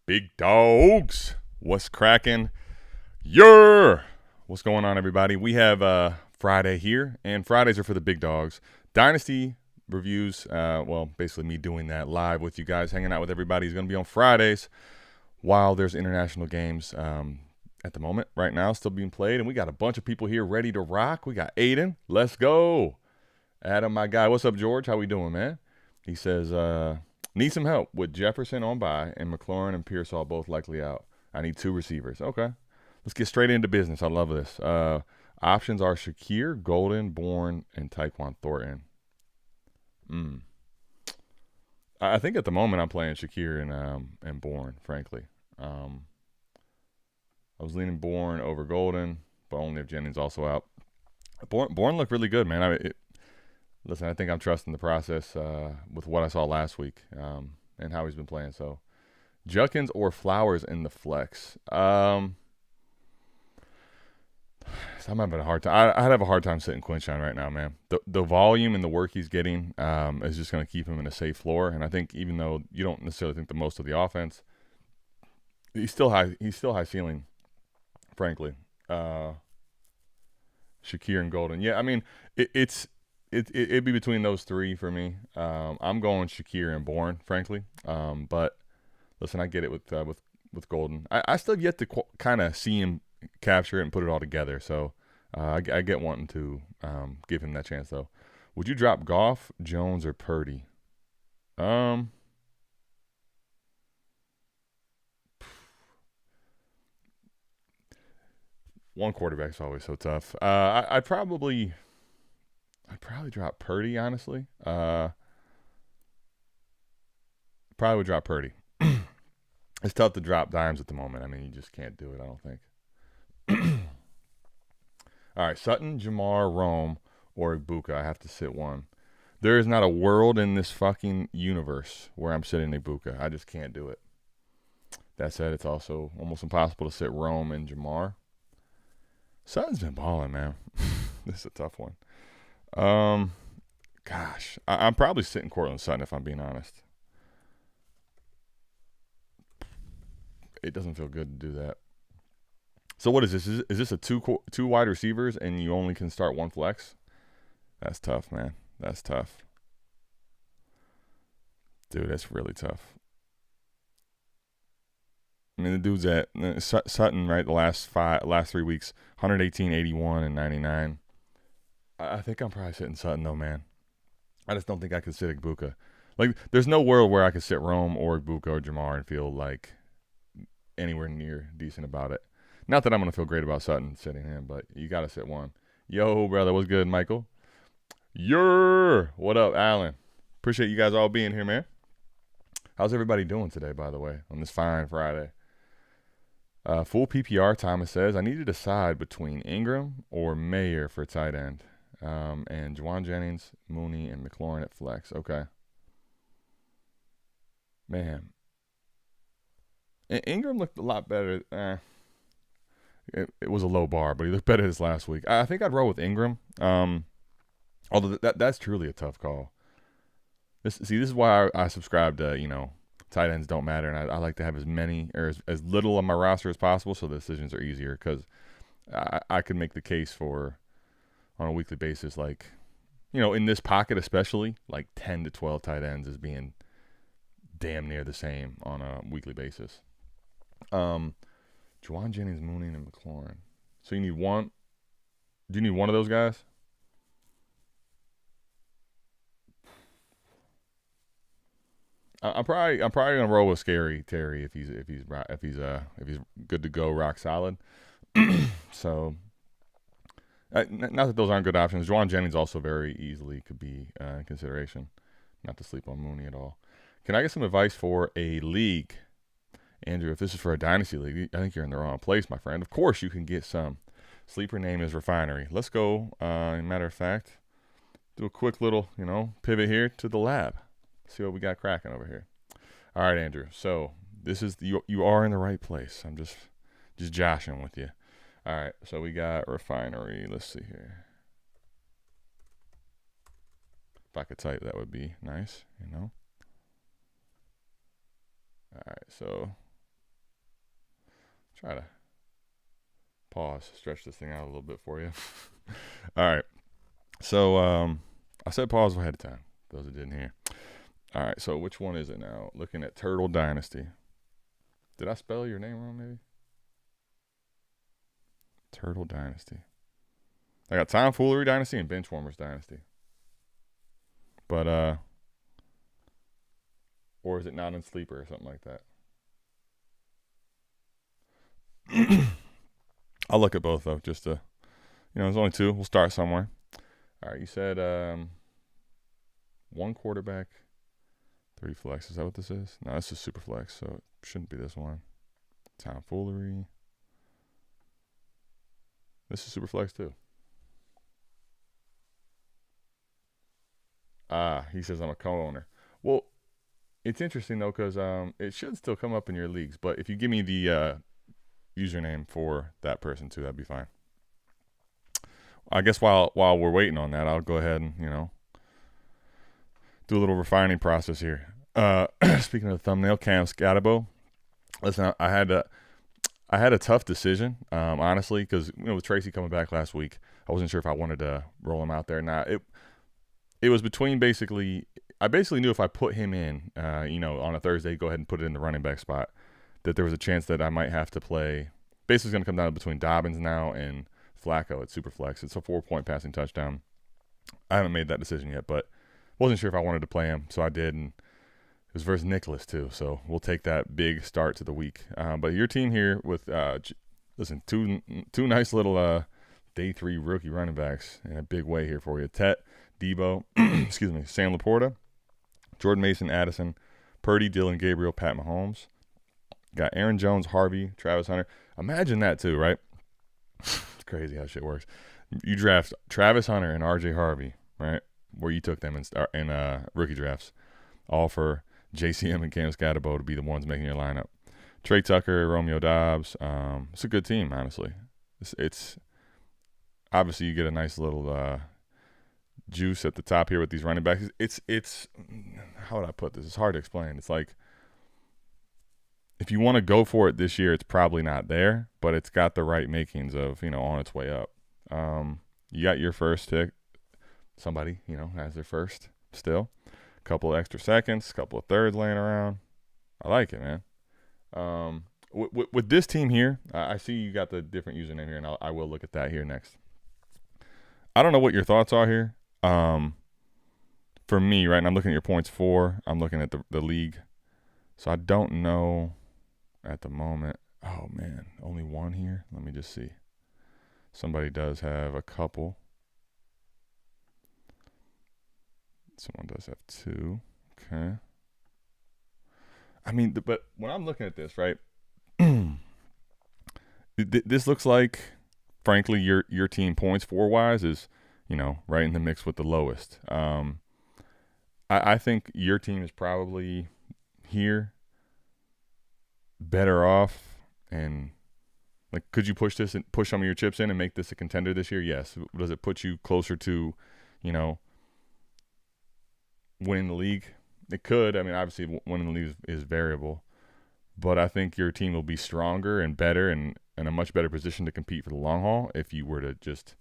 Big dogs. What's cracking? What's going on, everybody? We have Friday here, and Fridays are for the big dogs. Dynasty reviews, basically me doing that live with you guys, hanging out with everybody, is going to be on Fridays while there's international games at the moment, right now, still being played. And we got a bunch of people here ready to rock. We got Aiden. Let's go. Adam, my guy. What's up, George? How we doing, man? He says, need some help with Jefferson on bye and McLaurin and Pearsall both likely out. I need 2 receivers. Okay. Let's get straight into business. I love this. Options are Shakir, Golden, Bourne, and Tyquan Thornton. I think at the moment I'm playing Shakir and Bourne, frankly. I was leaning Bourne over Golden, but only if Jennings also out. Bourne looked really good, man. Listen, I think I'm trusting the process with what I saw last week and how he's been playing. So, Judkins or Flowers in the flex. I'm having a hard time. I'd have a hard time sitting Quinshon right now, man. The volume and the work he's getting is just going to keep him in a safe floor. And I think even though you don't necessarily think the most of the offense, he's still high ceiling, frankly. Shakir and Golden. Yeah, I mean, it'd be between those 3 for me. I'm going Shakir and Bourne, frankly. But listen, I get it with Golden. I still have yet to kind of see him capture it and put it all together. So I get wanting to give him that chance, though. Would you drop Goff, Jones, or Purdy? One quarterback's always so tough. I'd probably drop Purdy, honestly. Probably would drop Purdy. It's tough to drop dimes at the moment. I mean, you just can't do it, I don't think. All right, Sutton, Jamar, Rome, or Ibuka. I have to sit one. There is not a world in this fucking universe where I'm sitting Ibuka. I just can't do it. That said, it's also almost impossible to sit Rome and Jamar. Sutton's been balling, man. This is a tough one. Gosh, I'm probably sitting Cortland Sutton if I'm being honest. It doesn't feel good to do that. So what is this? Is this a two wide receivers and you only can start one flex? That's tough, man. That's tough. Dude, that's really tough. I mean, the dude's at Sutton, right? The last 3 weeks, 118, 81, and 99. I think I'm probably sitting Sutton, though, man. I just don't think I could sit Ibuka. Like, there's no world where I could sit Rome or Ibuka or Jamar and feel like anywhere near decent about it. Not that I'm going to feel great about Sutton sitting him, but you got to sit one. Yo, brother, what's good, Michael? What up, Alan? Appreciate you guys all being here, man. How's everybody doing today, by the way, on this fine Friday? Full PPR, Thomas says, I need to decide between Ingram or Mayer for tight end. And Juwan Jennings, Mooney, and McLaurin at flex. Okay. Man. Ingram looked a lot better. It was a low bar, but he looked better this last week. I think I'd roll with Ingram. Although that's truly a tough call. This is why I subscribe to, tight ends don't matter, and I like to have as many or as little on my roster as possible so the decisions are easier because I can make the case for on a weekly basis, like, in this pocket especially, like 10 to 12 tight ends is being damn near the same on a weekly basis. Juwan Jennings, Mooney, and McLaurin. So you need one. Do you need one of those guys? I'm probably gonna roll with Scary Terry if he's good to go, rock solid. So, not that those aren't good options. Juwan Jennings also very easily could be in consideration. Not to sleep on Mooney at all. Can I get some advice for a league? Andrew, if this is for a dynasty league, I think you're in the wrong place, my friend. Of course you can get some. Sleeper name is Refinery. Let's go, matter of fact, do a quick little, pivot here to the lab. See what we got cracking over here. All right, Andrew. So this is you are in the right place. I'm just joshing with you. All right. So we got Refinery. Let's see here. If I could type, that would be nice. All right. So try to pause, stretch this thing out a little bit for you. All right. So I said pause ahead of time. Those that didn't hear. All right. So which one is it now? Looking at Turtle Dynasty. Did I spell your name wrong? Maybe. Turtle Dynasty. I got Tomfoolery Dynasty and Benchwarmers Dynasty. But or is it Not in Sleeper or something like that? I'll look at both though, just to, there's only two. We'll start somewhere. All right, you said one quarterback, 3 flex. Is that what this is? No, this is super flex, so it shouldn't be this one. Tomfoolery. This is super flex too. He says I'm a co-owner. Well, it's interesting though because it should still come up in your leagues, but if you give me the username for that person too, that'd be fine. I guess while we're waiting on that, I'll go ahead and do a little refining process here. Speaking of the thumbnail, Cam Skattebo. Listen, I had a tough decision, honestly, because with Tracy coming back last week, I wasn't sure if I wanted to roll him out there or not. It was between I basically knew if I put him in, on a Thursday, go ahead and put it in the running back spot, that there was a chance that I might have to play. Basically, it's going to come down to between Dobbins now and Flacco at Superflex. It's a 4-point passing touchdown. I haven't made that decision yet, but wasn't sure if I wanted to play him, so I did, and it was versus Nicholas too. So we'll take that big start to the week. But your team here with, listen, two nice little day 3 rookie running backs in a big way here for you. Tet, Debo, excuse me, Sam Laporta, Jordan Mason, Addison, Purdy, Dylan Gabriel, Pat Mahomes. Got Aaron Jones, Harvey, Travis Hunter. Imagine that too, right? It's crazy how shit works. You draft Travis Hunter and RJ Harvey, right? Where you took them in rookie drafts, all for JCM and Cam Skattebo to be the ones making your lineup. Trey Tucker, Romeo Dobbs. It's a good team, honestly. It's obviously you get a nice little juice at the top here with these running backs. It's how would I put this? It's hard to explain. It's like if you want to go for it this year, it's probably not there, but it's got the right makings of on its way up. You got your first pick. Somebody has their first still. A couple of extra seconds, a couple of thirds laying around. I like it, man. With this team here, I see you got the different username here, and I will look at that here next. I don't know what your thoughts are here. For me, right now, I'm looking at your points for. I'm looking at the league. So I don't know at the moment. Oh, man, only one here? Let me just see. Somebody does have a couple. Someone does have 2. Okay. I mean, but when I'm looking at this, right, this looks like, frankly, your team points for-wise is, right in the mix with the lowest. I think your team is probably here better off, and could you push this and push some of your chips in and make this a contender this year? Yes. Does it put you closer to, winning the league? It could. I mean, obviously winning the league is variable, but I think your team will be stronger and better and in a much better position to compete for the long haul if you were to just,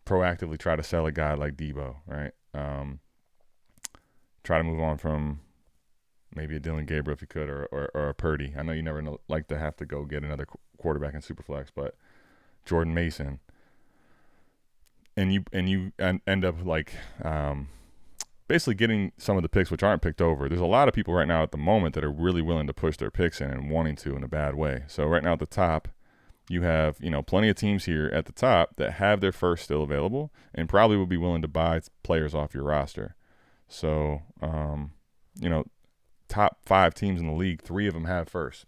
proactively try to sell a guy like Debo, right? Try to move on from maybe a Dylan Gabriel if you could, or a Purdy. I know you never like to have to go get another quarterback in Superflex, but Jordan Mason. And you end up basically getting some of the picks which aren't picked over. There's a lot of people right now at the moment that are really willing to push their picks in and wanting to in a bad way. So right now at the top, you have plenty of teams here at the top that have their first still available and probably will be willing to buy players off your roster. So top 5 teams in the league, 3 of them have first.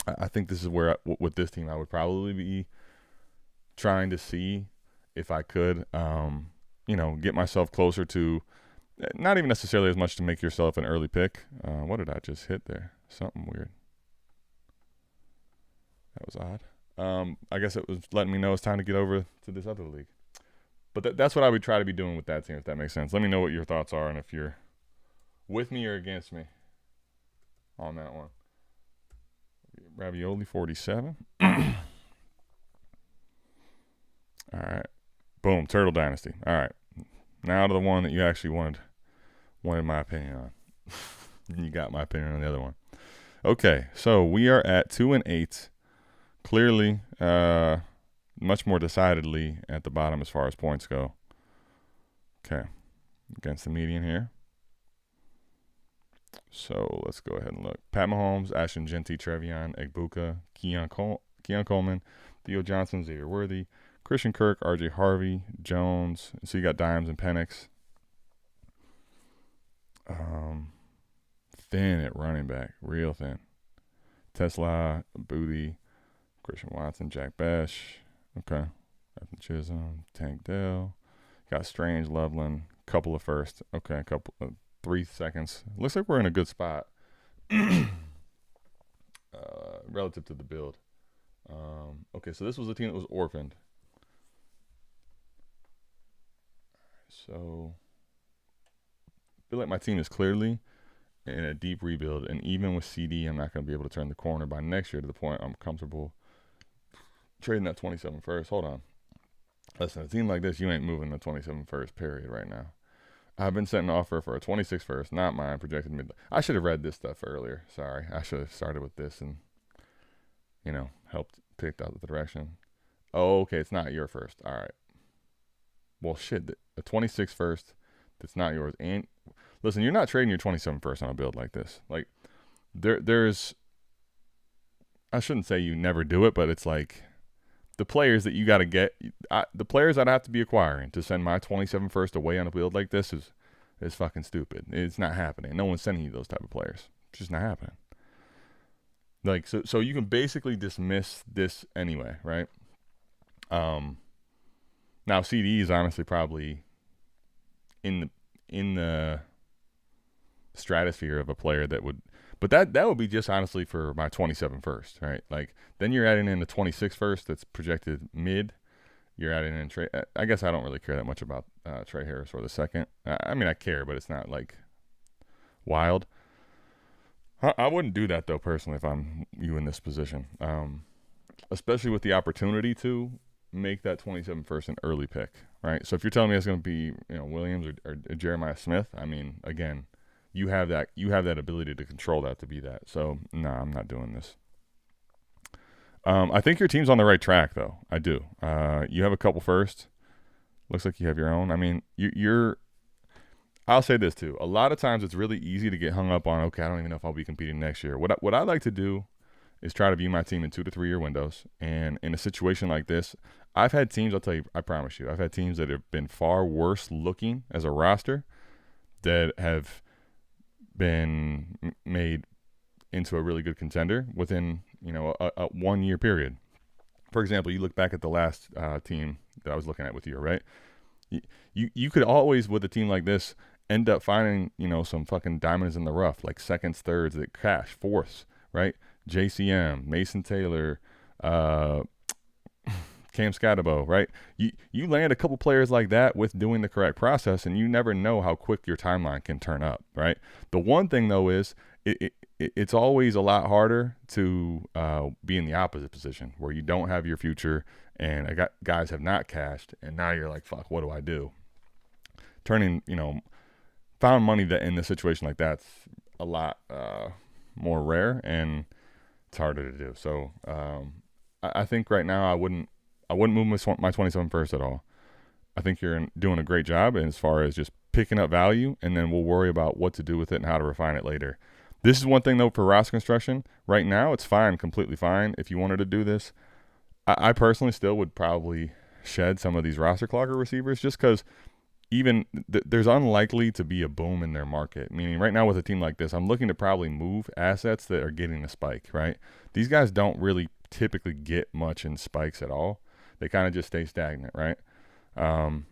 I think this is where with this team I would probably be trying to see if I could, get myself closer to, not even necessarily as much to make yourself an early pick. What did I just hit there? Something weird. That was odd. I guess it was letting me know it's time to get over to this other league. But that's what I would try to be doing with that team, if that makes sense. Let me know what your thoughts are and if you're with me or against me on that one. Ravioli 47. All right. Boom. Turtle Dynasty. All right. Now to the one that you actually wanted my opinion on. You got my opinion on the other one. Okay, so we are at 2-8. Clearly, much more decidedly at the bottom as far as points go. Okay, against the median here. So let's go ahead and look. Pat Mahomes, Ashton Genty, Trevion, Egbuka, Keon Coleman, Theo Johnson, Xavier Worthy, Christian Kirk, RJ Harvey, Jones. So you got Dimes and Penix. Thin at running back, real thin. Tesla, Booty, Christian Watson, Jack Bash. Okay. Evan Chisholm, Tank Dell. Got Strange, Loveland, couple of first. Okay, a couple of 3 seconds. Looks like we're in a good spot relative to the build. Okay, so this was a team that was orphaned. So I feel like my team is clearly in a deep rebuild, and even with CD, I'm not going to be able to turn the corner by next year to the point I'm comfortable trading that 27 first. Hold on. Listen, a team like this, you ain't moving the 27 first, period, right now. I've been sent an offer for a 26 first, not mine, projected mid. I should have read this stuff earlier. Sorry. I should have started with this and, helped pick out the direction. Oh, okay, it's not your first. All right. Well, shit, a 26 first that's not yours. And listen, you're not trading your 27 first on a build like this. Like, there's, I shouldn't say you never do it, but it's like the players that you got to get, the players I'd have to be acquiring to send my 27 first away on a build like this is fucking stupid. It's not happening. No one's sending you those type of players. It's just not happening. Like, so you can basically dismiss this anyway, right? Now CD is honestly probably in the stratosphere of a player that would, but that would be just honestly for my 27 first, right? Like, then you're adding in the 26 first that's projected mid. You're adding in Trey. I guess I don't really care that much about Trey Harris or the second. I mean, I care, but it's not like wild. I wouldn't do that though personally if I'm you in this position, especially with the opportunity to make that 27 first an early pick, right? So if you're telling me it's going to be Williams or Jeremiah Smith, I mean, again, you have that ability to control that to be that. So no, I'm not doing this. I think your team's on the right track though. I do. You have a couple first. Looks like you have your own. I mean, you're. I'll say this too. A lot of times it's really easy to get hung up on, okay, I don't even know if I'll be competing next year. What I like to do is try to view my team in 2 to 3 year windows. And in a situation like this, I've had teams, I'll tell you, I promise you, I've had teams that have been far worse looking as a roster that have been made into a really good contender within, a 1 year period. For example, you look back at the last team that I was looking at with you, right? You could always, with a team like this, end up finding, some fucking diamonds in the rough, like seconds, thirds that cash, fourths, right? JCM, Mason Taylor, Cam Skattebo, right? You land a couple players like that with doing the correct process, and you never know how quick your timeline can turn up, right? The one thing, though, is it's always a lot harder to be in the opposite position where you don't have your future and guys have not cashed, and now you're like, fuck, what do I do? Turning, found money that in a situation like that's a lot more rare, and it's harder to do. So I think right now I wouldn't move my 27 first at all. I think you're doing a great job as far as just picking up value, and then we'll worry about what to do with it and how to refine it later. This is one thing, though, for roster construction. Right now, it's fine, completely fine. If you wanted to do this, I personally still would probably shed some of these roster clogger receivers just because even there's unlikely to be a boom in their market. Meaning right now with a team like this, I'm looking to probably move assets that are getting a spike, right? These guys don't really typically get much in spikes at all. They kind of just stay stagnant, right? And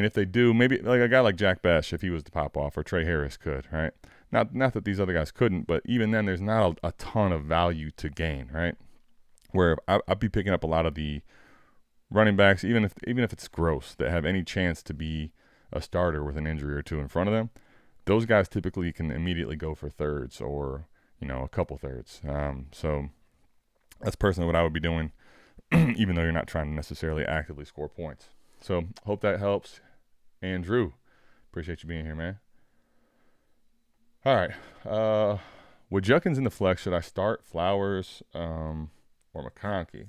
if they do, maybe like a guy like Jack Bash, if he was to pop off, or Trey Harris could, right? Not that these other guys couldn't, but even then there's not a ton of value to gain, right? Where I'd be picking up a lot of the running backs, even if it's gross, that have any chance to be a starter with an injury or two in front of them. Those guys typically can immediately go for thirds or, a couple thirds. So That's personally what I would be doing, even though you're not trying to necessarily actively score points. So hope that helps. Andrew, appreciate you being here, man. All right. With Judkins in the flex, should I start Flowers or McConkey?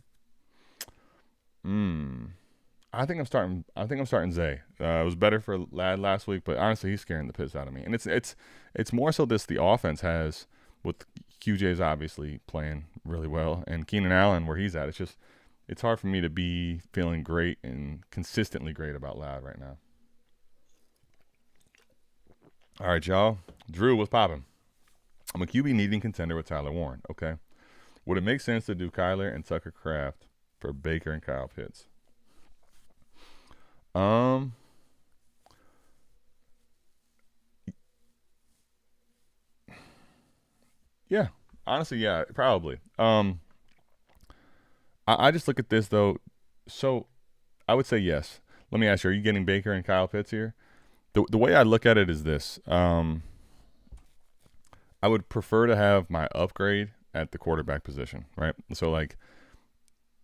I think I'm starting. I think I'm starting Zay. It was better for Ladd last week, but honestly, he's scaring the piss out of me. And it's more so this the offense has with QJ's obviously playing really well, and Keenan Allen where he's at. It's hard for me to be feeling great and consistently great about Ladd right now. All right, y'all. Drew, what's popping? I'm a QB needing contender with Tyler Warren. Okay, would it make sense to do Kyler and Tucker Kraft for Baker and Kyle Pitts? Um, yeah, honestly, yeah, probably. I just look at this though. So I would say yes. Let me ask you: are you getting Baker and Kyle Pitts here? The way I look at it is this: I would prefer to have my upgrade at the quarterback position, right? So like,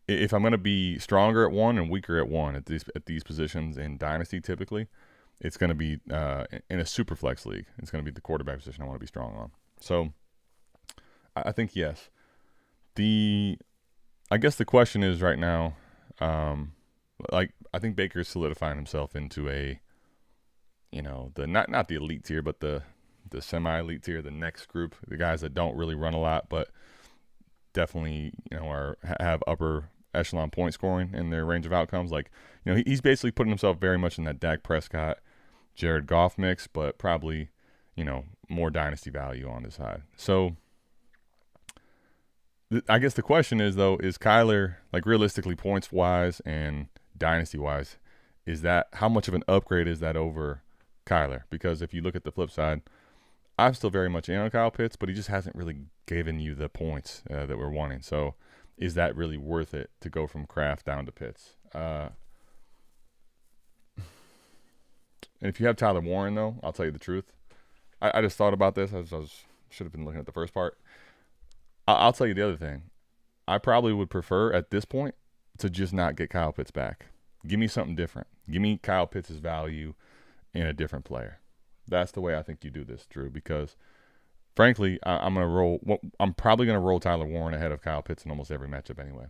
if I'm going to be stronger at one and weaker at one at these positions in Dynasty, typically, it's going to be in a super flex league. It's going to be the quarterback position I want to be strong on. So I think yes. I guess the question is right now, like I think Baker's solidifying himself into a, the not the elite tier, but the semi-elite tier, the next group, the guys that don't really run a lot, but definitely have upper echelon point scoring in their range of outcomes. Like he's basically putting himself very much in that Dak Prescott, Jared Goff mix, but probably more dynasty value on his side. So I guess the question is though, is Kyler like realistically points wise and dynasty wise, is that how much of an upgrade is that over Kyler? Because if you look at the flip side, I'm still very much in on Kyle Pitts, but he just hasn't really given you the points that we're wanting. So is that really worth it to go from Kraft down to Pitts? And if you have Tyler Warren, though, I'll tell you the truth. I just thought about this. Should have been looking at the first part. I'll tell you the other thing. I probably would prefer at this point to just not get Kyle Pitts back. Give me something different. Give me Kyle Pitts' value in a different player. That's the way I think you do this, Drew, because frankly, I'm probably going to roll Tyler Warren ahead of Kyle Pitts in almost every matchup anyway.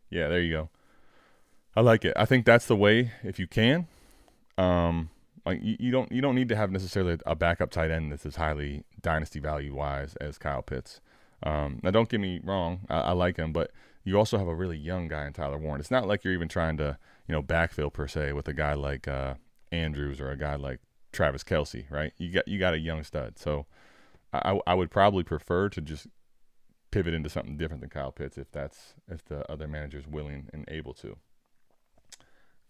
Yeah, there you go. I like it. I think that's the way if you can. Like you don't need to have necessarily a backup tight end that's as highly dynasty value wise as Kyle Pitts. Now don't get me wrong, I like him, but you also have a really young guy in Tyler Warren. It's not like you're even trying to backfill per se with a guy like Andrews or a guy like Travis Kelce, right? You got a young stud, so I would probably prefer to just pivot into something different than Kyle Pitts if the other manager's willing and able to.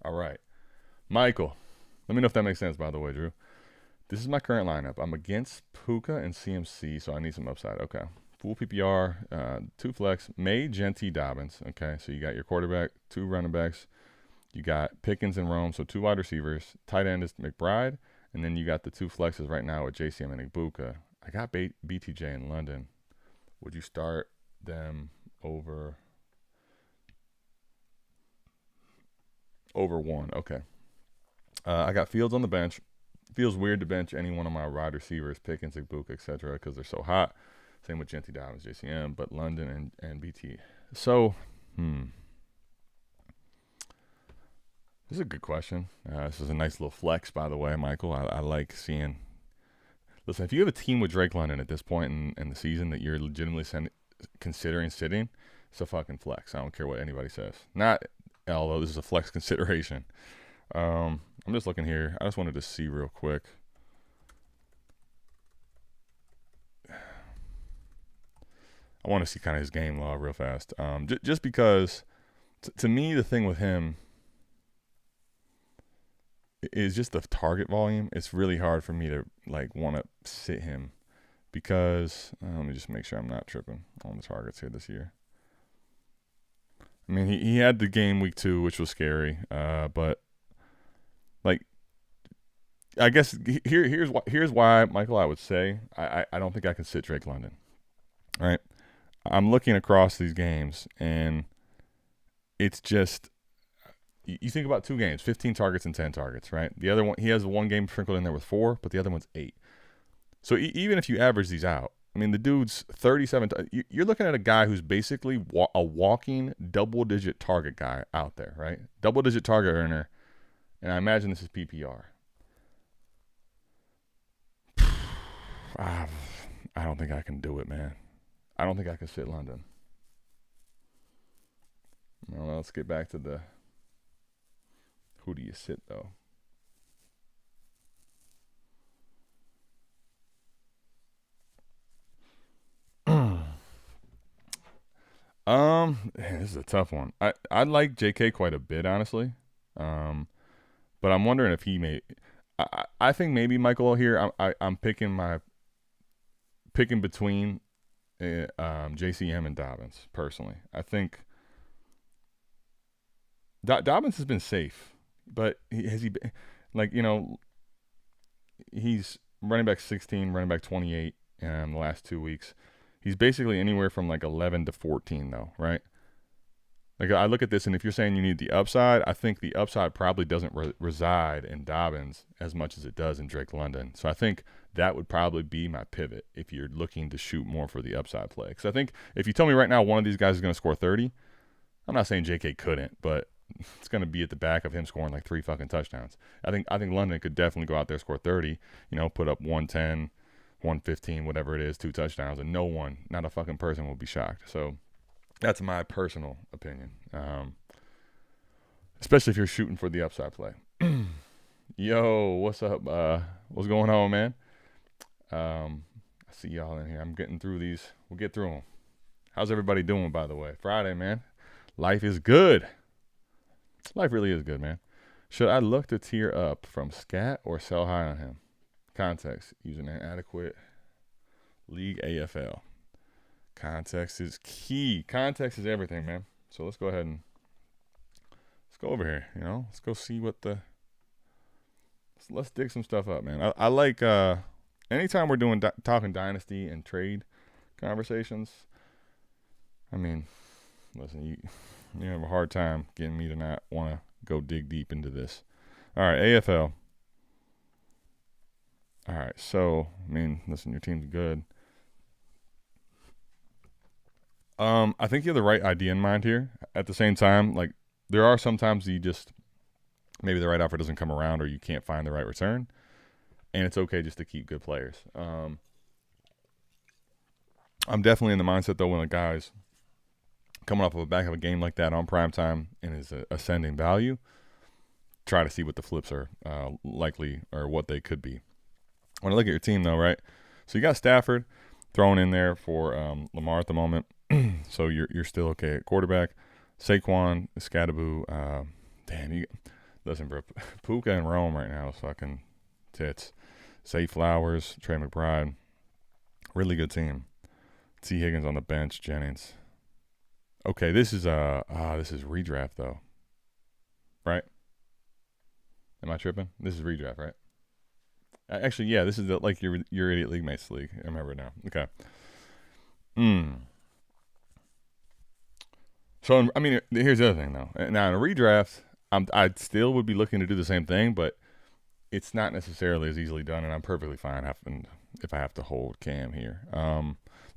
All right, Michael. Let me know if that makes sense, by the way, Drew. This is my current lineup. I'm against Puka and CMC, so I need some upside. Okay. Full PPR, 2 flex, May, Genti, Dobbins. Okay, so you got your quarterback, 2 running backs. You got Pickens and Rome, so 2 wide receivers. Tight end is McBride, and then you got the 2 flexes right now with JCM and Ibuka. I got BTJ in London. Would you start them over 1? Okay. I got Fields on the bench. Feels weird to bench any one of my wide receivers, Pickens, Ibuka, etc., because they're so hot. Same with Genti, Dobbins, JCM, but London and BT. So, this is a good question. This is a nice little flex, by the way, Michael. I like seeing. Listen, if you have a team with Drake London at this point in the season that you're legitimately considering sitting, it's a fucking flex. I don't care what anybody says. Not, although this is a flex consideration. I'm just looking here. I just wanted to see real quick. I want to see kind of his game log real fast. Just because, to me, the thing with him is just the target volume. It's really hard for me to want to sit him because let me just make sure I'm not tripping on the targets here this year. I mean, he had the game week 2, which was scary, but I guess here's why, Michael. I would say I don't think I can sit Drake London. All right, I'm looking across these games, and it's just you think about 2 games, 15 targets and 10 targets, right? The other one, he has one game sprinkled in there with 4, but the other one's 8. So even if you average these out, I mean, the dude's 37. You're looking at a guy who's basically a walking double-digit target guy out there, right? Double-digit target earner, and I imagine this is PPR. I don't think I can do it, man. I don't think I can sit London. Well, let's get back to the who do you sit, though? This is a tough one. I like JK quite a bit, honestly. But I'm wondering if he may. I think maybe Michael here. I'm picking between JCM and Dobbins personally. I think Dobbins has been safe, but has he been, like, he's running back 16, running back 28 in the last 2 weeks. He's basically anywhere from like 11 to 14 though, right? Like, I look at this, and if you're saying you need the upside, I think the upside probably doesn't reside in Dobbins as much as it does in Drake London. So I think that would probably be my pivot if you're looking to shoot more for the upside play. Because I think if you tell me right now one of these guys is going to score 30, I'm not saying JK couldn't, but it's going to be at the back of him scoring like 3 fucking touchdowns. I think London could definitely go out there, score 30, put up 110, 115, whatever it is, 2 touchdowns, and no one, not a fucking person will be shocked. So that's my personal opinion, especially if you're shooting for the upside play. Yo, what's up? What's going on, man? I see y'all in here. I'm getting through these. We'll get through them. How's everybody doing, by the way? Friday, man. Life is good. Life really is good, man. Should I look to tier up from Scat or sell high on him? Context. Using an adequate league AFL. Context is key. Context is everything, man. So let's go ahead and let's go over here. Let's go see what let's dig some stuff up, man. I like anytime we're doing talking dynasty and trade conversations. I mean, listen, you have a hard time getting me to not want to go dig deep into this. All right, AFL. All right, so I mean, listen, your team's good. I think you have the right idea in mind here. At the same time, like, there are sometimes maybe the right offer doesn't come around or you can't find the right return, and it's okay just to keep good players. I'm definitely in the mindset, though, when a guy's coming off of the back of a game like that on primetime and is ascending value, try to see what the flips are likely or what they could be. When I look at your team, though, right? So you got Stafford thrown in there for Lamar at the moment. So you're still okay at quarterback. Saquon, Skattebo, listen, bro, Puka and Rome right now is fucking tits. Zay Flowers, Trey McBride, really good team. T. Higgins on the bench, Jennings. Okay, this is redraft though, right? Am I tripping? This is redraft, right? Actually, yeah, this is like your idiot league mates league. I remember now. Okay. So, I mean, here's the other thing, though. Now, in a redraft, I still would be looking to do the same thing, but it's not necessarily as easily done, and I'm perfectly fine if I have to hold Cam here.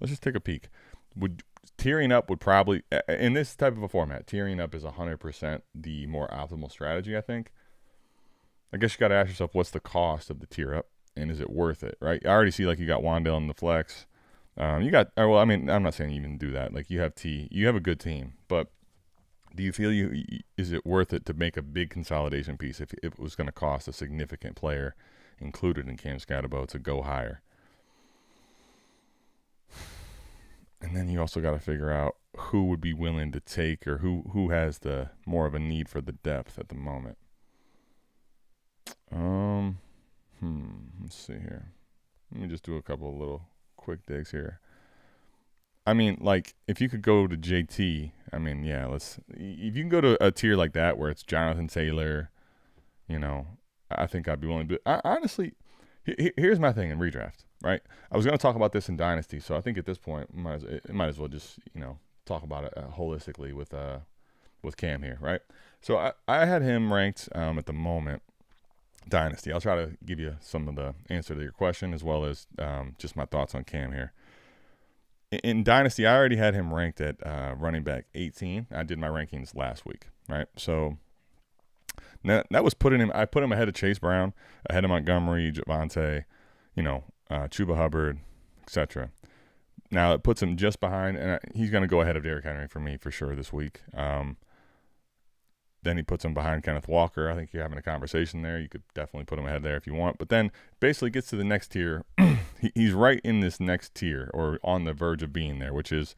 Let's just take a peek. Tiering up would probably, in this type of a format, tiering up is 100% the more optimal strategy, I think. I guess you got to ask yourself, what's the cost of the tier up, and is it worth it, right? I already see, like, you got Wandale in the flex. I'm not saying you even do that. Like, you have a good team, but do you feel is it worth it to make a big consolidation piece if it was going to cost a significant player included in Cam Skattebo to go higher? And then you also got to figure out who would be willing to take, or who has the more of a need for the depth at the moment. Let's see here. Let me just do a couple of little quick digs here. I mean, like, if you could go to JT, I mean, yeah, if you can go to a tier like that where it's Jonathan Taylor, I think I'd be willing to. Honestly, here's my thing in redraft. right? I was going to talk about this in Dynasty, so I think at this point, it might as well just talk about it holistically with Cam here, right? So I had him ranked at the moment Dynasty. I'll try to give you some of the answer to your question as well as just my thoughts on Cam here. In Dynasty, I already had him ranked at running back 18. I did my rankings last week, right? So now, that was putting him. I put him ahead of Chase Brown, ahead of Montgomery, Javonte, Chuba Hubbard, etc. Now it puts him just behind, and he's going to go ahead of Derrick Henry for me for sure this week. Then he puts him behind Kenneth Walker. I think you're having a conversation there. You could definitely put him ahead there if you want. But then basically gets to the next tier. He's right in this next tier or on the verge of being there, which is,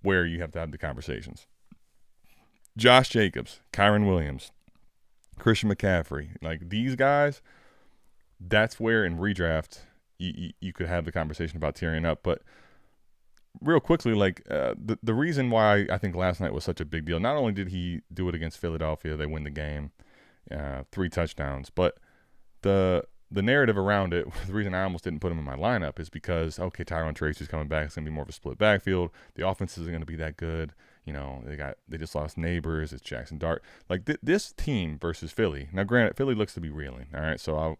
where you have to have the conversations. Josh Jacobs, Kyron Williams, Christian McCaffrey. Like these guys, that's where in redraft you could have the conversation about tearing up. But real quickly, the reason why I think last night was such a big deal, not only did he do it against Philadelphia, they win the game, 3 touchdowns, but the narrative around it, the reason I almost didn't put him in my lineup is because, okay, Tyrone Tracy's coming back. It's going to be more of a split backfield. The offense isn't going to be that good. They just lost Neighbors. It's Jackson Dart. Like this team versus Philly. Now, granted, Philly looks to be reeling. All right, so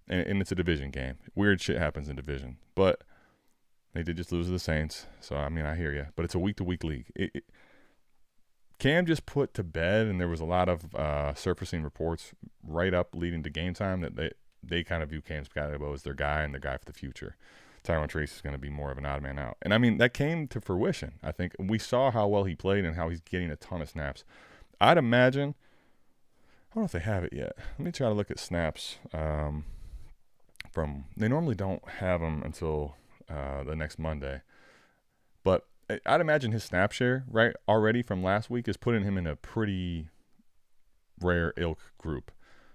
and it's a division game. Weird shit happens in division, but they did just lose to the Saints. So I mean, I hear you, but it's a week-to-week league. Cam just put to bed, and there was a lot of surfacing reports right up leading to game time that they kind of view Cam Skattebo as their guy and their guy for the future. Tyrone Tracy is going to be more of an odd man out. And, I mean, that came to fruition. I think we saw how well he played and how he's getting a ton of snaps. I'd imagine – I don't know if they have it yet. Let me try to look at snaps from – they normally don't have them until the next Monday. But I'd imagine his snap share, right, already from last week is putting him in a pretty rare ilk group.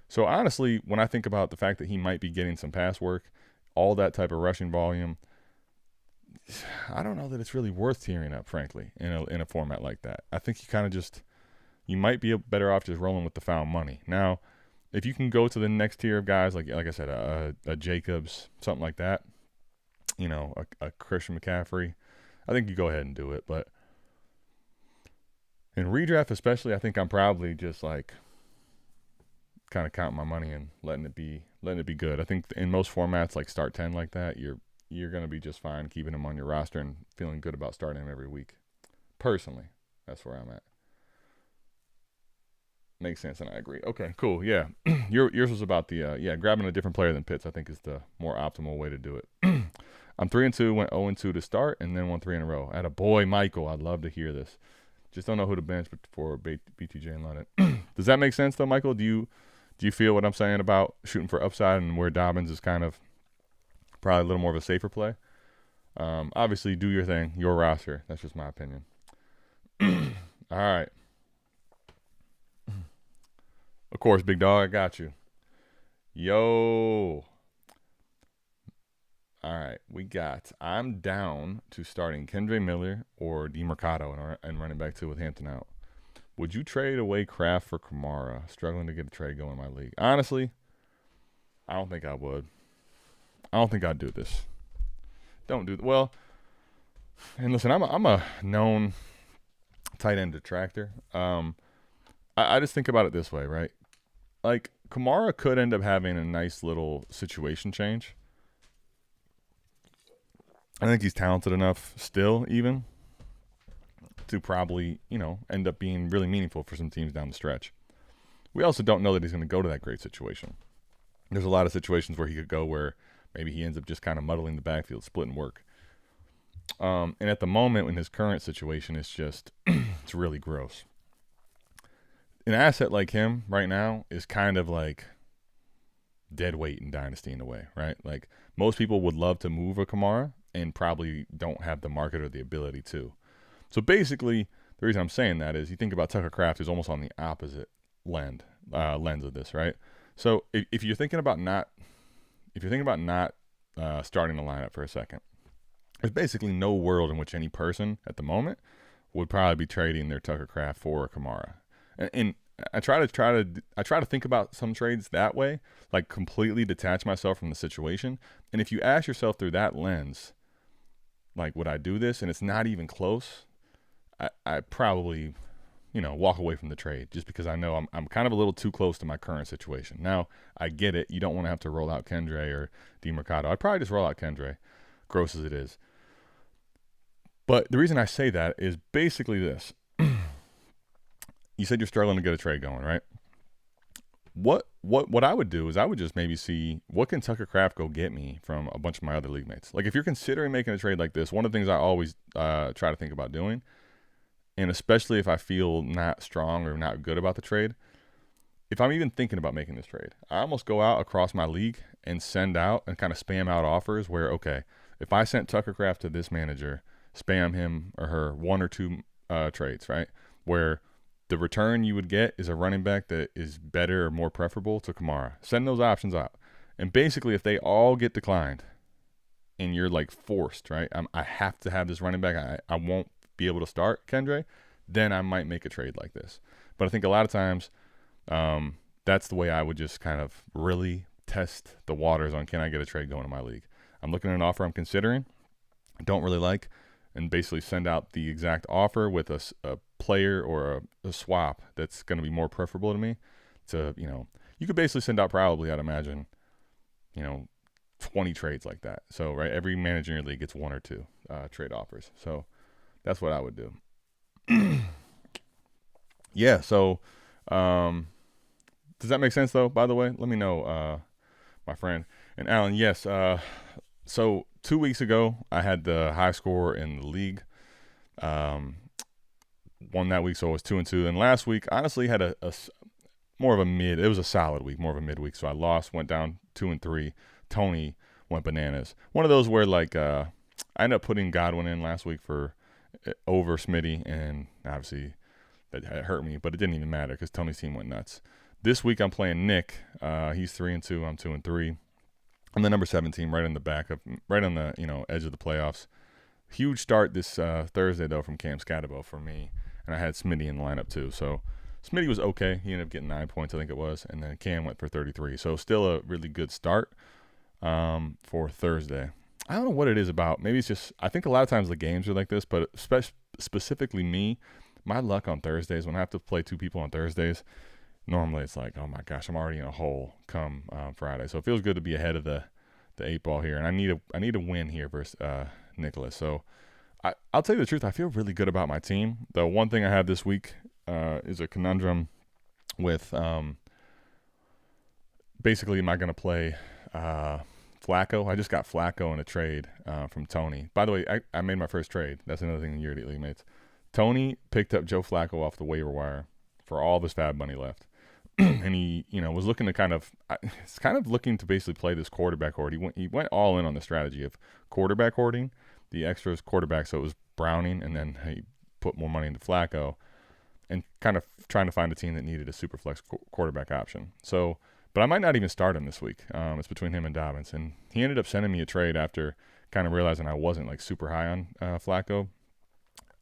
So, honestly, when I think about the fact that he might be getting some pass work, all that type of rushing volume, I don't know that it's really worth tearing up, frankly, in a format like that. I think you kind of you might be better off just rolling with the found money. Now, if you can go to the next tier of guys, like I said, a Jacobs, something like that, a Christian McCaffrey, I think you go ahead and do it. But in redraft especially, I think I'm probably just kind of counting my money and letting it be good. I think in most formats, like start 10 like that, you're going to be just fine keeping him on your roster and feeling good about starting him every week. Personally, that's where I'm at. Makes sense, and I agree. Okay, cool. Yeah, yours was about the grabbing a different player than Pitts. I think is the more optimal way to do it. I'm 3-2, went 0-2 to start, and then won 3 in a row. At a boy, Michael. I'd love to hear this. Just don't know who to bench for BTJ and London. Does that make sense though, Michael? Do you feel what I'm saying about shooting for upside and where Dobbins is kind of probably a little more of a safer play? Obviously, do your thing, your roster. That's just my opinion. All right. Of course, big dog, I got you. Yo. All right, I'm down to starting Kendre Miller or DeMarcado and running back 2 with Hampton out. Would you trade away Kraft for Kamara? Struggling to get a trade going in my league. Honestly, I don't think I would. I don't think I'd do this. Don't do – well, and listen, I'm a known tight end detractor. I just think about it this way, right? Like, Kamara could end up having a nice little situation change. I think he's talented enough still even to probably, end up being really meaningful for some teams down the stretch. We also don't know that he's going to go to that great situation. There's a lot of situations where he could go where maybe he ends up just kind of muddling the backfield, splitting work. And at the moment in his current situation, it's just, it's really gross. An asset like him right now is kind of like dead weight in Dynasty in a way, right? Like most people would love to move a Kamara and probably don't have the market or the ability to. So basically, the reason I'm saying that is you think about Tucker Kraft, who's almost on the opposite lens of this, right? So if you're thinking about not starting the lineup for a second, there's basically no world in which any person at the moment would probably be trading their Tucker Kraft for a Kamara. And I try to think about some trades that way, like completely detach myself from the situation. And if you ask yourself through that lens, like, would I do this? And it's not even close. I probably, walk away from the trade just because I know I'm kind of a little too close to my current situation. Now, I get it. You don't want to have to roll out Kendre or DeMarcado. I'd probably just roll out Kendre, gross as it is. But the reason I say that is basically this. You said you're struggling to get a trade going, right? What I would do is I would just maybe see what can Tucker Kraft go get me from a bunch of my other league mates. Like if you're considering making a trade like this, one of the things I always try to think about doing, and especially if I feel not strong or not good about the trade, if I'm even thinking about making this trade, I almost go out across my league and send out and kind of spam out offers where, okay, if I sent Tucker Kraft to this manager, spam him or her one or two trades, right? Where the return you would get is a running back that is better or more preferable to Kamara. Send those options out. And basically, if they all get declined and you're like forced, right? I have to have this running back. I won't be able to start Kendre. Then I might make a trade like this. But I think a lot of times that's the way I would just kind of really test the waters on, can I get a trade going in my league? I'm looking at an offer I'm considering, I don't really like, and basically send out the exact offer with a player or a swap that's going to be more preferable to me. To, you could basically send out probably, I'd imagine, 20 trades like that. So, right, every manager in your league gets one or two trade offers. So that's what I would do. Yeah, so does that make sense, though, by the way? Let me know, my friend. And Alan, yes, so 2 weeks ago, I had the high score in the league. Won that week, so I was 2-2. And last week, honestly, had a more of a mid. It was a solid week, more of a midweek. So I lost, went down 2-3. Tony went bananas. One of those where I ended up putting Godwin in last week for over Smitty, and obviously that hurt me, but it didn't even matter because Tony's team went nuts. This week I'm playing Nick. He's 3-2. I'm 2-3. I'm the number 7 team, right on the edge of the playoffs. Huge start this Thursday though from Cam Skattebo for me, and I had Smitty in the lineup too. So Smitty was okay. He ended up getting 9 points, I think it was, and then Cam went for 33. So still a really good start for Thursday. I don't know what it is about. Maybe it's just, I think a lot of times the games are like this, but specifically me, my luck on Thursdays, when I have to play 2 people on Thursdays, normally it's like, oh my gosh, I'm already in a hole come Friday. So it feels good to be ahead of the 8 ball here, and I need a win here versus Nicholas. So I'll tell you the truth, I feel really good about my team. The one thing I have this week is a conundrum with basically, am I going to play Flacco? I just got Flacco in a trade from Tony. By the way, I made my first trade. That's another thing in your league mates. Tony picked up Joe Flacco off the waiver wire for all of his fab money left. And he, was looking to it's kind of looking to basically play this quarterback hoard. He went all in on the strategy of quarterback hoarding, the extras quarterback. So it was Browning, and then he put more money into Flacco, and kind of trying to find a team that needed a super flex quarterback option. So, but I might not even start him this week. It's between him and Dobbins, and he ended up sending me a trade after kind of realizing I wasn't like super high on Flacco.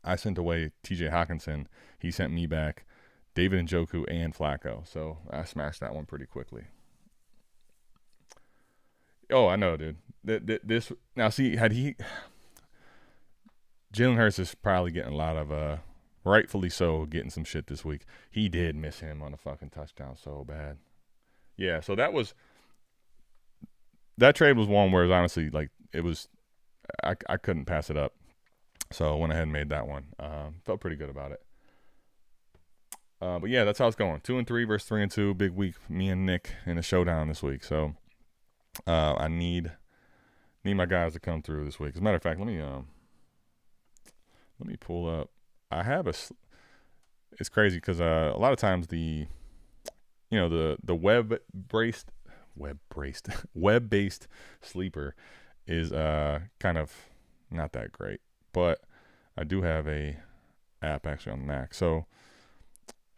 I sent away TJ Hawkinson. He sent me back David Njoku and Flacco. So I smashed that one pretty quickly. Oh, I know, dude. This now, see, Jalen Hurts is probably getting a lot of, rightfully so, getting some shit this week. He did miss him on a fucking touchdown so bad. Yeah, so that trade was one where it was honestly like I couldn't pass it up. So I went ahead and made that one. Felt pretty good about it. But yeah, that's how it's going. 2-3 versus 3-2. Big week. Me and Nick in a showdown this week. So I need my guys to come through this week. As a matter of fact, let me pull up. I have it's crazy because a lot of times the web-based sleeper is kind of not that great. But I do have a app actually on the Mac. So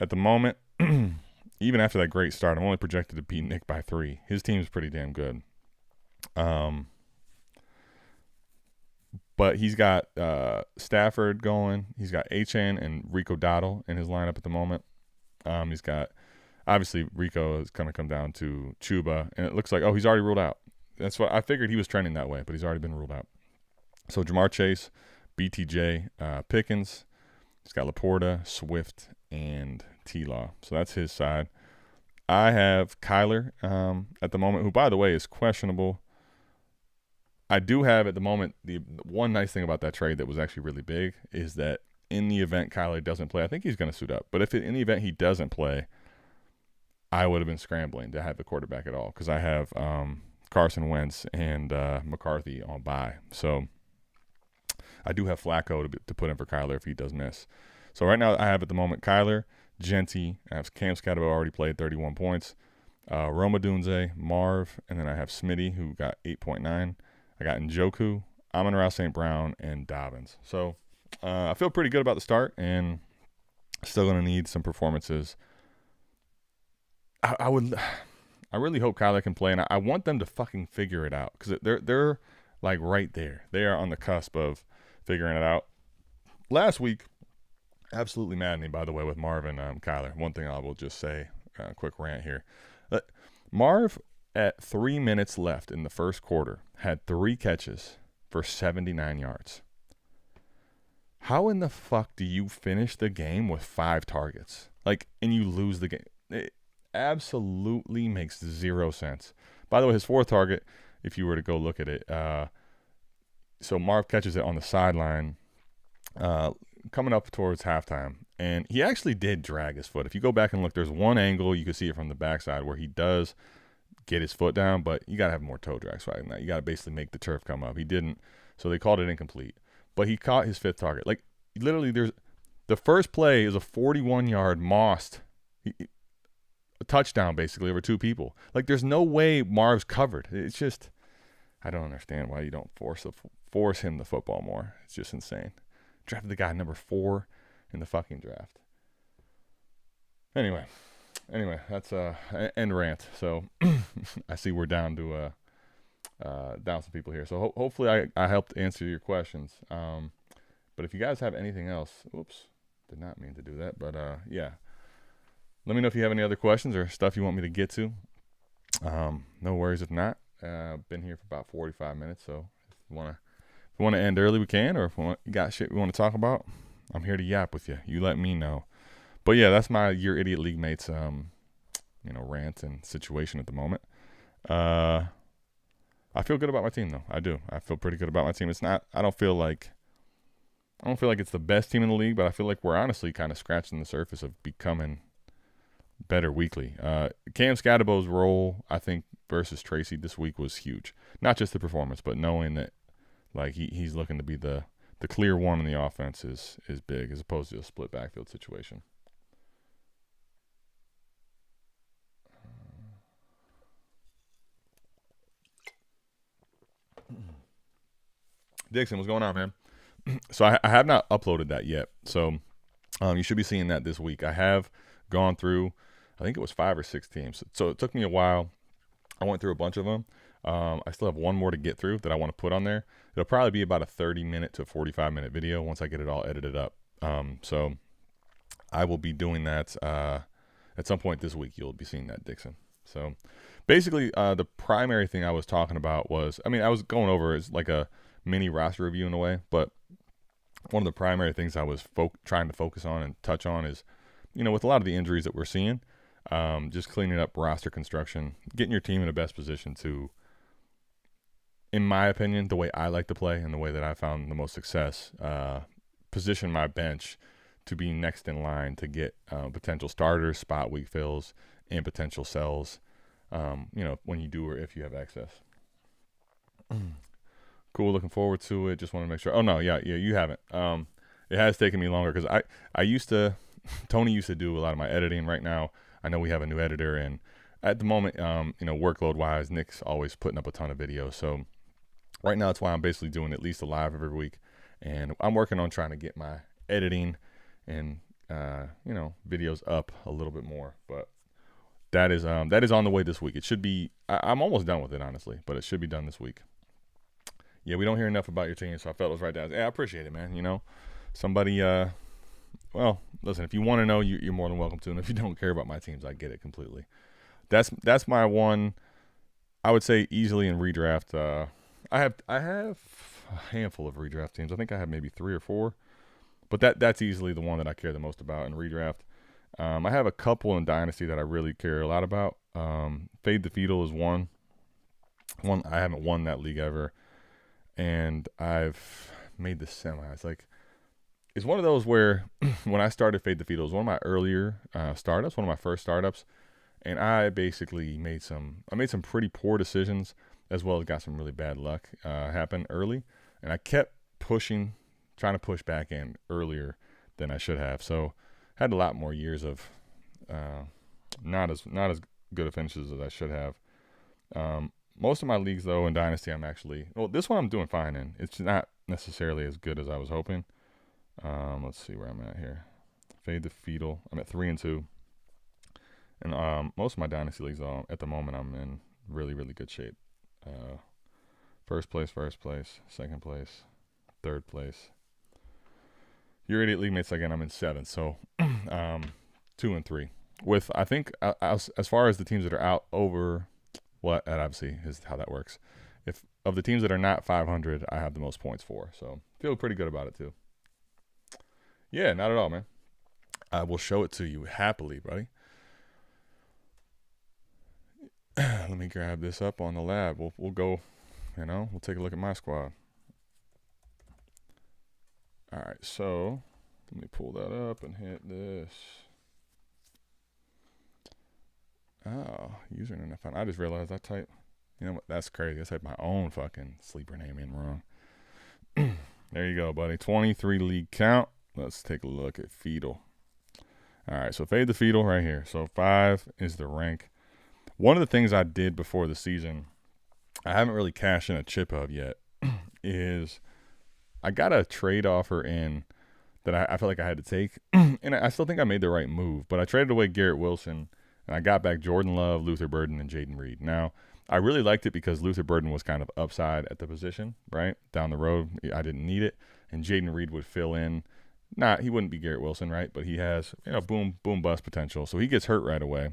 at the moment, even after that great start, I'm only projected to beat Nick by 3. His team's pretty damn good. But he's got Stafford going. He's got Achane and Rico Dottle in his lineup at the moment. He's got obviously Rico is going to come down to Chuba, and it looks like he's already ruled out. That's what I figured he was trending that way, but he's already been ruled out. So Jamar Chase, BTJ, Pickens. He's got Laporta, Swift, and T-Law. So that's his side. I have Kyler at the moment, who, by the way, is questionable. I do have at the moment, the one nice thing about that trade that was actually really big is that in the event Kyler doesn't play, I think he's going to suit up. But if in the event he doesn't play, I would have been scrambling to have the quarterback at all because I have Carson Wentz and McCarthy on bye. So I do have Flacco to put in for Kyler if he does miss. So right now I have at the moment Kyler, Genty, I have Cam Skattebo already played 31 points, Roma Dunze, Marv, and then I have Smitty who got 8.9. I got Njoku, Amon-Ra St. Brown, and Dobbins. So I feel pretty good about the start and still going to need some performances. I really hope Kyler can play, and I want them to fucking figure it out because they're like right there. They are on the cusp of figuring it out. Last week, absolutely maddening, by the way, with Marv and Kyler. One thing I will just say, quick rant here. Marv, at 3 minutes left in the first quarter, had 3 catches for 79 yards. How in the fuck do you finish the game with 5 targets? And you lose the game? It absolutely makes 0 sense. By the way, his 4th target, if you were to go look at it, so Marv catches it on the sideline coming up towards halftime, and he actually did drag his foot. If you go back and look, there's one angle you can see it from the backside where he does get his foot down, but you got to have more toe drag swag than that. You got to basically make the turf come up. He didn't, so they called it incomplete. But he caught his 5th target. Literally, the first play is a 41-yard mossed a touchdown basically over 2 people. There's no way Marv's covered. It's just, I don't understand why you don't force him the football more. It's just insane. Drafted the guy number 4 in the fucking draft. Anyway, that's end rant. So I see we're down to down some people here. So hopefully I helped answer your questions. But if you guys have anything else, oops, did not mean to do that. But yeah, let me know if you have any other questions or stuff you want me to get to. No worries if not. Been here for about 45 minutes, so if you want to end early, we can. Or if you got shit we want to talk about, I'm here to yap with you. You let me know. But yeah, that's my Your Idiot League Mates, rant and situation at the moment. I feel good about my team though. I do. I feel pretty good about my team. I don't feel like it's the best team in the league, but I feel like we're honestly kind of scratching the surface of becoming better weekly. Cam Skattebo's role, I think, versus Tracy this week was huge. Not just the performance, but knowing that he's looking to be the clear one in the offense is big as opposed to a split backfield situation. Dixon, what's going on, man? So I have not uploaded that yet. So you should be seeing that this week. I have gone through, I think it was 5 or 6 teams. So it took me a while. I went through a bunch of them. I still have one more to get through that I want to put on there. It'll probably be about a 30-minute to 45-minute video once I get it all edited up. So I will be doing that at some point this week. You'll be seeing that, Dixon. So basically, the primary thing I was talking about was, I was going over is like a mini roster review in a way, but one of the primary things I was trying to focus on and touch on is, with a lot of the injuries that we're seeing, just cleaning up roster construction, getting your team in the best position to, in my opinion, the way I like to play and the way that I found the most success, position my bench to be next in line to get potential starters, spot week fills, and potential sells, when you do or if you have access. Cool, looking forward to it. Just want to make sure. Oh, no, yeah, you haven't. It has taken me longer because I used to, Tony used to do a lot of my editing. Right now, I know we have a new editor, and at the moment, workload-wise, Nick's always putting up a ton of videos. So right now, that's why I'm basically doing at least a live every week, and I'm working on trying to get my editing and videos up a little bit more. But that is on the way this week. It should be. I'm almost done with it, honestly, but it should be done this week. Yeah, we don't hear enough about your team, so I felt it was right down. Yeah, I appreciate it, man. Somebody Well, listen, if you want to know, you're more than welcome to. And if you don't care about my teams, I get it completely. That's my one. I would say easily in redraft. I have a handful of redraft teams. I think I have maybe 3 or 4, but that's easily the one that I care the most about in redraft. I have a couple in Dynasty that I really care a lot about. Fade the Fetal is one. I haven't won that league ever, and I've made the semis. Like, it's one of those where when I started Fade the Fetal, it was one of my earlier startups, one of my first startups, and I basically made some pretty poor decisions, as well as got some really bad luck happen early, and I kept trying to push back in earlier than I should have. So had a lot more years of not as good of finishes as I should have. Most of my leagues, though, in Dynasty, this one I'm doing fine in. It's not necessarily as good as I was hoping. Let's see where I'm at here. Fade the Fetal. I'm at 3-2. And most of my Dynasty leagues, at the moment, I'm in really, really good shape. First place, second place, third place. Your Idiot League mates, again, I'm in 7th. So 2 and 3. With, I think, as far as the teams that are out over, that obviously is how that works. If of the teams that are not 500, I have the most points for. So feel pretty good about it, too. Yeah, not at all, man. I will show it to you happily, buddy. Let me grab this up on the lab. We'll go, we'll take a look at my squad. All right, so let me pull that up and hit this. Oh, username not found. I just realized I typed. You know what? That's crazy. I typed my own fucking sleeper name in wrong. There you go, buddy. 23 league count. Let's take a look at Fetal. All right, so Fade the Fetal right here. So 5 is the rank. One of the things I did before the season, I haven't really cashed in a chip of yet, is I got a trade offer in that I felt like I had to take. And I still think I made the right move, but I traded away Garrett Wilson, and I got back Jordan Love, Luther Burden, and Jaden Reed. Now, I really liked it because Luther Burden was kind of upside at the position, right? Down the road, I didn't need it. And Jaden Reed would fill in. He wouldn't be Garrett Wilson, right? But he has, boom, bust potential. So he gets hurt right away.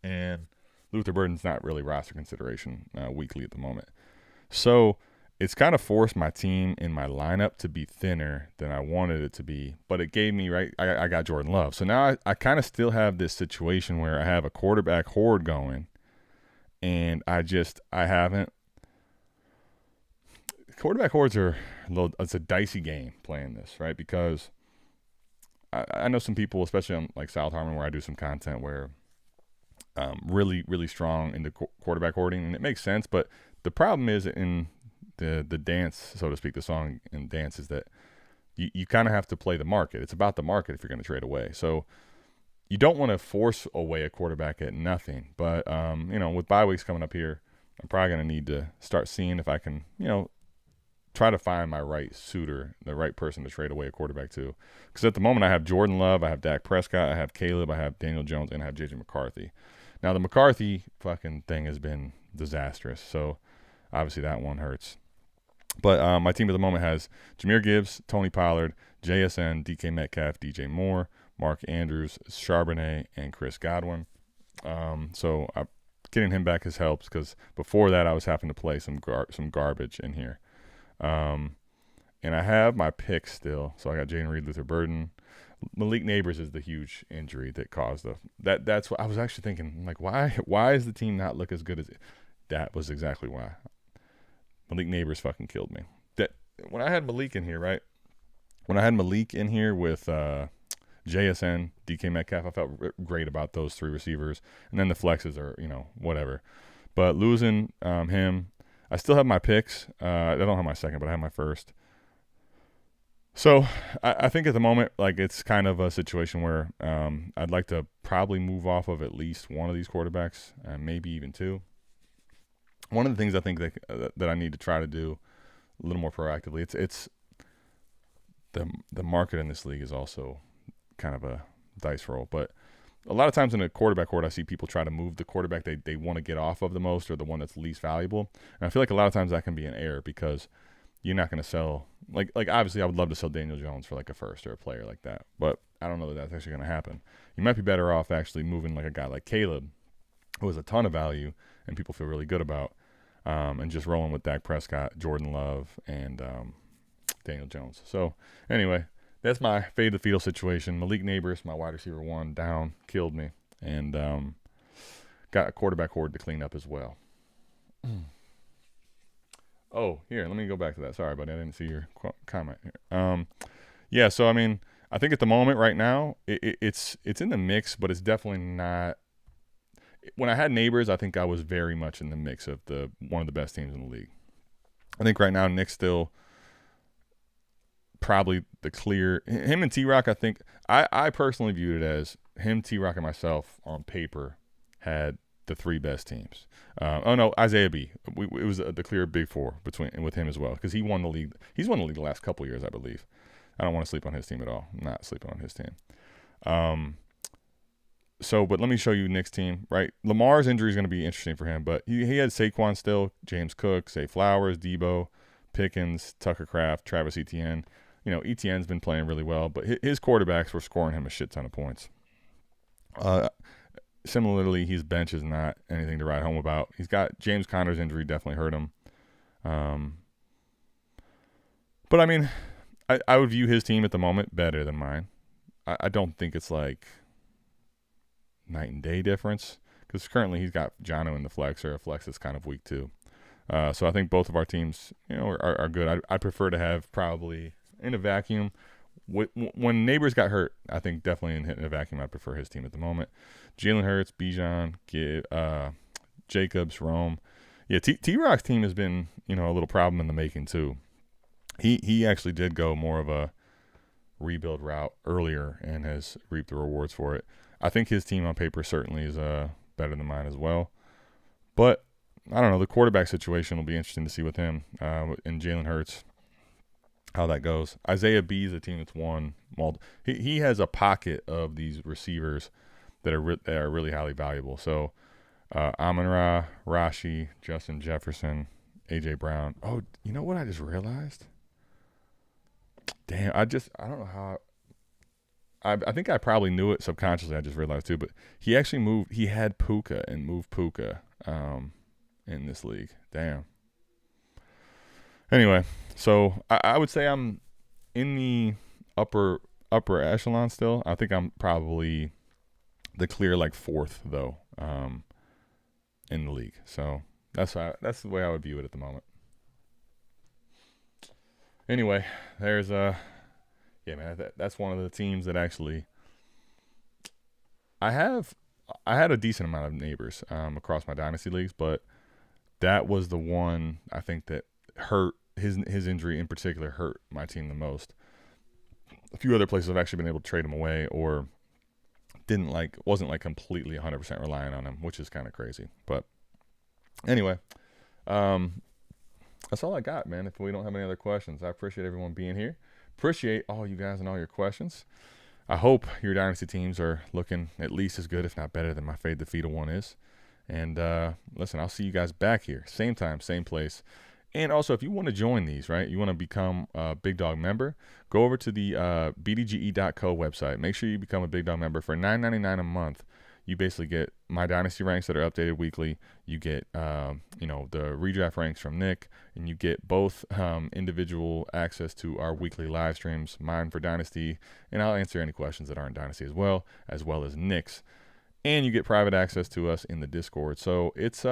And Luther Burden's not really roster consideration weekly at the moment. So it's kind of forced my team in my lineup to be thinner than I wanted it to be. But it gave me, right, I got Jordan Love. So now I kind of still have this situation where I have a quarterback horde going. And I haven't. Quarterback hordes it's a dicey game playing this, right? Because I know some people, especially on like South Harmon, where I do some content where really, really strong into quarterback hoarding, and it makes sense. But the problem is in the dance, so to speak, the song and dance is that you kind of have to play the market. It's about the market if you're going to trade away. So you don't want to force away a quarterback at nothing. But, with bye weeks coming up here, I'm probably going to need to start seeing if I can, try to find my right suitor, the right person to trade away a quarterback to. Because at the moment I have Jordan Love, I have Dak Prescott, I have Caleb, I have Daniel Jones, and I have J.J. McCarthy. Now, the McCarthy fucking thing has been disastrous, so obviously that one hurts. But my team at the moment has Jahmyr Gibbs, Tony Pollard, JSN, DK Metcalf, DJ Moore, Mark Andrews, Charbonnet, and Chris Godwin. So getting him back has helped because before that I was having to play some garbage in here. And I have my picks still. So I got Jaden Reed, Luther Burden. Malik Neighbors is the huge injury that caused that's what I was actually thinking. I'm like, why does the team not look as good as it? That was exactly why. Malik Neighbors fucking killed me. That when I had Malik in here, right? When I had Malik in here with JSN, DK Metcalf, I felt great about those 3 receivers. And then the flexes are, whatever. But losing him, I still have my picks. I don't have my second, but I have my first. So I think at the moment, like, it's kind of a situation where I'd like to probably move off of at least one of these quarterbacks, maybe even 2. One of the things I think that I need to try to do a little more proactively, it's the market in this league is also kind of a dice roll. But a lot of times in a quarterback horde, I see people try to move the quarterback they want to get off of the most or the one that's least valuable. And I feel like a lot of times that can be an error because you're not going to sell like obviously I would love to sell Daniel Jones for like a first or a player like that, but I don't know that that's actually going to happen. You might be better off actually moving like a guy like Caleb, who has a ton of value and people feel really good about, and just rolling with Dak Prescott, Jordan Love, and Daniel Jones. So anyway, that's my fade the fetal situation. Malik Neighbors, my wide receiver one, down, killed me, and got a quarterback horde to clean up as well. Oh, here, let me go back to that. Sorry, buddy, I didn't see your comment here. Yeah, so I mean, I think at the moment right now, it's in the mix, but it's definitely not. When I had Neighbors, I think I was very much in the mix of one of the best teams in the league. I think right now Nick's still probably the clear. Him and T-Rock, I think, I personally viewed it as him, T-Rock, and myself on paper had the three best teams. Oh no, Isaiah B. It was the clear big four with him as well, because he won the league. He's won the league the last couple years, I believe. I don't want to sleep on his team at all. I'm not sleeping on his team. But let me show you Nick's team. Right, Lamar's injury is going to be interesting for him, but he had Saquon still, James Cook, Zay Flowers, Debo, Pickens, Tucker Kraft, Travis Etienne. You know, Etienne's been playing really well, but his quarterbacks were scoring him a shit ton of points. Similarly, his bench is not anything to write home about. He's got James Conner's injury definitely hurt him. But I mean, I would view his team at the moment better than mine. I don't think it's like night and day difference, because currently he's got Jono in the flex, or a flex that's kind of weak too. So I think both of our teams, you know, are good. I prefer to have probably in a vacuum. When Neighbors got hurt, I think definitely in a vacuum, I prefer his team at the moment. Jalen Hurts, Bijan, Jacobs, Rome. Yeah, T-Rock's team has been, you know, a little problem in the making too. He actually did go more of a rebuild route earlier and has reaped the rewards for it. I think his team on paper certainly is better than mine as well. But I don't know, the quarterback situation will be interesting to see with him and Jalen Hurts, how that goes. Isaiah B is a team that's won. He has a pocket of these receivers that are really highly valuable. So Amon-Ra, Rashi, Justin Jefferson, A.J. Brown. Oh, you know what I just realized? Damn, I don't know how. I think I probably knew it subconsciously. I just realized too. But he actually moved. He had Puka and moved Puka in this league. Damn. Anyway, so I would say I'm in the upper echelon still. I think I'm probably the clear like fourth though in the league. So that's the way I would view it at the moment. Anyway, there's yeah, man, that's one of the teams that actually I had a decent amount of Neighbors across my dynasty leagues, but that was the one I think that hurt. His injury in particular hurt my team the most. A few other places I've actually been able to trade him away, or wasn't like completely 100% reliant on him, which is kind of crazy. But anyway, that's all I got, man. If we don't have any other questions, I appreciate everyone being here. Appreciate all you guys and all your questions. I hope your dynasty teams are looking at least as good, if not better, than my fade the fetal one is. And listen, I'll see you guys back here, same time, same place. And also, if you want to join these, right, you want to become a Big Dog member, go over to the bdge.co website. Make sure you become a Big Dog member for $9.99 a month. You basically get my dynasty ranks that are updated weekly. You get, the redraft ranks from Nick, and you get both individual access to our weekly live streams, mine for dynasty, and I'll answer any questions that aren't dynasty as well as Nick's. And you get private access to us in the Discord. So it's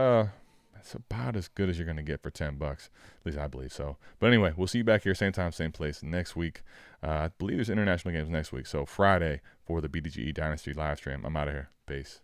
about as good as you're going to get for $10. At least I believe so. But anyway, we'll see you back here same time, same place next week. I believe there's international games next week. So Friday for the BDGE Dynasty live stream. I'm out of here. Peace.